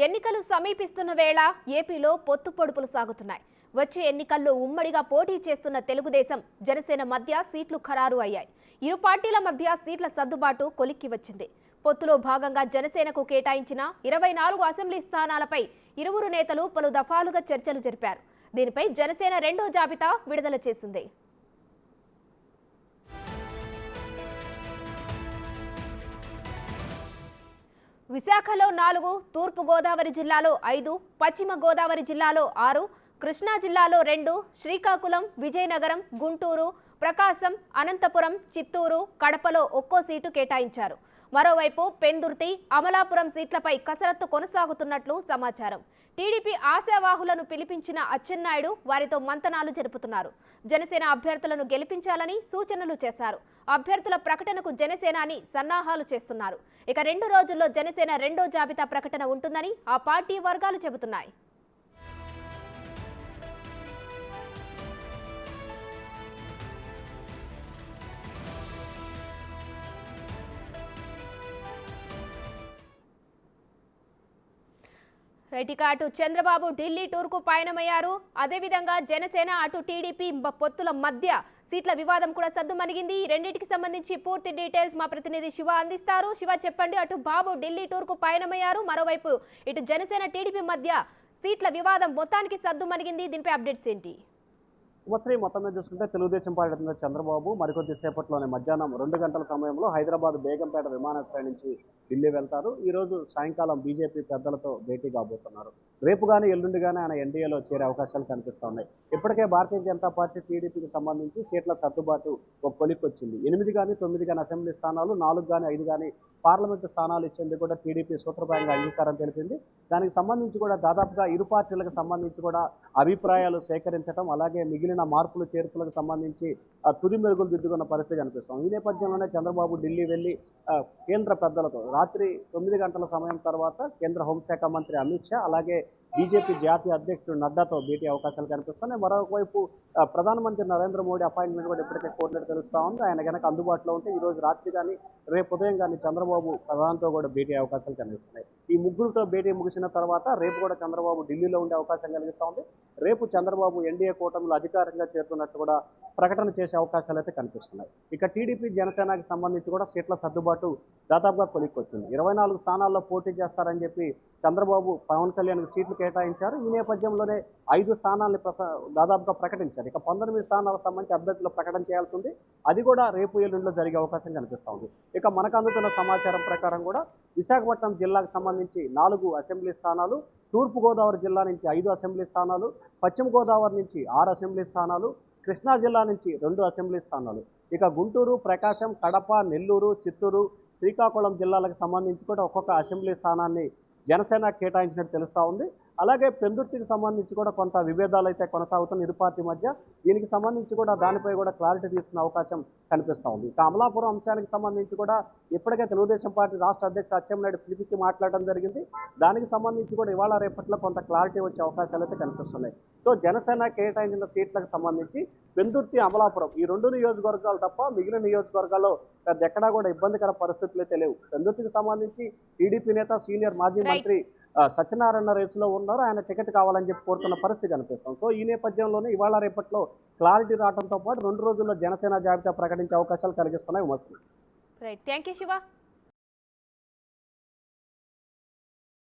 ఎన్నికలు సమీపిస్తున్న వేళ ఏపీలో పొత్తు పొడుపులు సాగుతున్నాయి. వచ్చే ఎన్నికల్లో ఉమ్మడిగా పోటీ చేస్తున్న తెలుగుదేశం, జనసేన మధ్య సీట్లు ఖరారు అయ్యాయి. ఇరు పార్టీల మధ్య సీట్ల సర్దుబాటు కొలిక్కి వచ్చింది. పొత్తులో భాగంగా జనసేనకు కేటాయించిన 24 అసెంబ్లీ స్థానాలపై ఇరువురు నేతలు పలు దఫాలుగా చర్చలు జరిపారు. దీనిపై జనసేన రెండో జాబితా విడుదల చేసింది. విశాఖలో 4, తూర్పు గోదావరి జిల్లాలో 5, పశ్చిమ గోదావరి జిల్లాలో 6, కృష్ణా జిల్లాలో 2, శ్రీకాకుళం, విజయనగరం, గుంటూరు, ప్రకాశం, అనంతపురం, చిత్తూరు, కడపలో ఒక్కో సీటు కేటాయించారు. మరోవైపు పెందుర్తి, అమలాపురం సీట్లపై కసరత్తు కొనసాగుతున్నట్లు సమాచారం. టీడీపీ ఆశావాహులను పిలిపించిన అచ్చెన్నాయుడు వారితో మంతనాలు జరుపుతున్నారు. జనసేన అభ్యర్థులను గెలిపించాలని సూచనలు చేశారు. అభ్యర్థుల ప్రకటనకు జనసేనాని సన్నాహాలు చేస్తున్నారు. ఇక 2 రోజుల్లో జనసేన రెండో జాబితా ప్రకటన ఉంటుందని ఆ పార్టీ వర్గాలు చెబుతున్నాయి. రైట్, అటు చంద్రబాబు ఢిల్లీ టూర్కు పయనమయ్యారు. అదేవిధంగా జనసేన అటు టీడీపీ పొత్తుల మధ్య సీట్ల వివాదం కూడా సద్దుమణిగింది. రెండింటికి సంబంధించి పూర్తి డీటెయిల్స్ మా ప్రతినిధి శివ అందిస్తారు. శివ, చెప్పండి, అటు బాబు ఢిల్లీ టూర్కు పయనమయ్యారు, మరోవైపు ఇటు జనసేన టీడీపీ మధ్య సీట్ల వివాదం మొత్తానికి సద్దుమణిగింది. దీనిపై అప్డేట్స్ ఏంటి? మొత్తం మీద చూసుకుంటే తెలుగుదేశం పార్టీ అధినేత చంద్రబాబు మరికొద్ది సేపట్లోనే మధ్యాహ్నం 2 గంటల సమయంలో హైదరాబాద్ బేగంపేట విమానాశ్రయం నుంచి ఢిల్లీ వెళ్తారు. ఈ రోజు సాయంకాలం బీజేపీ పెద్దలతో భేటీ కాబోతున్నారు. రేపు కానీ ఎల్లుండి కానీ ఆయన ఎన్డీఏలో చేరే అవకాశాలు కనిపిస్తున్నాయి. ఇప్పటికే భారతీయ జనతా పార్టీ టీడీపీకి సంబంధించి సీట్ల సర్దుబాటు ఒక కొలిక్కొచ్చింది. 8 కానీ 9 కానీ అసెంబ్లీ స్థానాలు, 4 కానీ 5 కానీ పార్లమెంటు స్థానాలు ఇచ్చేందుకు కూడా టీడీపీ సూత్రప్రాయంగా అంగీకారం తెలిపింది. దానికి సంబంధించి కూడా దాదాపుగా ఇరు పార్టీలకు సంబంధించి కూడా అభిప్రాయాలు సేకరించడం, అలాగే మిగిలిన మార్పులు చేర్పులకు సంబంధించి తుది మెరుగులు దిద్దుకున్న పరిస్థితి కనిపిస్తుంది. ఈ నేపథ్యంలోనే చంద్రబాబు ఢిల్లీ వెళ్లి కేంద్ర పెద్దలతో రాత్రి 9 గంటల సమయం తర్వాత కేంద్ర హోంశాఖ మంత్రి అమిత్ షా, అలాగే బీజేపీ జాతీయ అధ్యక్షుడు నడ్డాతో భేటీ అవకాశాలు కనిపిస్తున్నాయి. మరోవైపు ప్రధానమంత్రి నరేంద్ర మోడీ అపాయింట్మెంట్ కూడా ఇప్పటికే కోరినట్టు తెలుస్తూ ఉంది. ఆయన కనుక అందుబాటులో ఉంటే ఈ రోజు రాత్రి కానీ రేపు ఉదయం కానీ చంద్రబాబు ప్రధానితో కూడా భేటీ అవకాశాలు కనిపిస్తున్నాయి. ఈ ముగ్గురితో భేటీ ముగిసిన తర్వాత రేపు కూడా చంద్రబాబు ఢిల్లీలో ఉండే అవకాశం కనిపిస్తూ ఉంది. రేపు చంద్రబాబు ఎన్డీఏ కూటమిలో అధికారికంగా చేరుతున్నట్టు కూడా ప్రకటన చేసే అవకాశాలు అయితే కనిపిస్తున్నాయి. ఇక టీడీపీ జనసేనకి సంబంధించి కూడా సీట్ల సర్దుబాటు దాదాపుగా కొలిక్కొచ్చింది. 24 స్థానాల్లో పోటీ చేస్తారని చెప్పి చంద్రబాబు పవన్ కళ్యాణ్కి సీట్లు కేటాయించారు. ఈ నేపథ్యంలోనే 5 స్థానాలను దాదాపుగా ప్రకటించారు. ఇక 19 స్థానాలకు సంబంధించి అభ్యర్థులు ప్రకటన చేయాల్సి ఉంది. అది కూడా రేపు ఎల్లుండిలో జరిగే అవకాశం కనిపిస్తూ ఉంది. ఇక మనకు అందుతున్న సమాచారం ప్రకారం కూడా విశాఖపట్నం జిల్లాకు సంబంధించి 4 అసెంబ్లీ స్థానాలు, తూర్పుగోదావరి జిల్లా నుంచి 5 అసెంబ్లీ స్థానాలు, పశ్చిమ గోదావరి నుంచి 6 అసెంబ్లీ స్థానాలు, కృష్ణా జిల్లా నుంచి 2 అసెంబ్లీ స్థానాలు, ఇక గుంటూరు, ప్రకాశం, కడప, నెల్లూరు, చిత్తూరు, శ్రీకాకుళం జిల్లాలకు సంబంధించి కూడా ఒక్కొక్క అసెంబ్లీ స్థానాన్ని జనసేన కేటాయించినట్టు తెలుస్తూ ఉంది. అలాగే పెందుర్తికి సంబంధించి కూడా కొంత విభేదాలు అయితే కొనసాగుతున్న ఇరు పార్టీ మధ్య. దీనికి సంబంధించి కూడా దానిపై కూడా క్లారిటీ తీసుకునే అవకాశం కనిపిస్తూ ఉంది. ఇక అమలాపురం అంశానికి సంబంధించి కూడా ఇప్పటికే తెలుగుదేశం పార్టీ రాష్ట్ర అధ్యక్షుడు అచ్చెన్నాయుడు పిలిపించి మాట్లాడడం జరిగింది. దానికి సంబంధించి కూడా ఇవాళ రేపట్లో కొంత క్లారిటీ వచ్చే అవకాశాలు అయితే కనిపిస్తున్నాయి. సో జనసేన కేటాయించిన సీట్లకు సంబంధించి పెందుర్తి, అమలాపురం ఈ 2 నియోజకవర్గాలు తప్ప మిగిలిన నియోజకవర్గాల్లో ఎక్కడా కూడా ఇబ్బందికర పరిస్థితులు అయితే లేవు. పెందుర్తికి సంబంధించి టీడీపీ నేత సీనియర్ మాజీ మంత్రి సత్యనారాయణ రేసులో ఉన్నారు. ఆయన టికెట్ కావాలని చెప్పి కోరుతున్న పరిస్థితి కనిపిస్తాం. సో ఈ నేపథ్యంలోనే ఇవాళ రేపట్లో క్లారిటీ రావడంతో పాటు 2 రోజుల్లో జనసేన జాబితా ప్రకటించే అవకాశాలు కలిగిస్తున్నాయి. Right, thank you Shiva.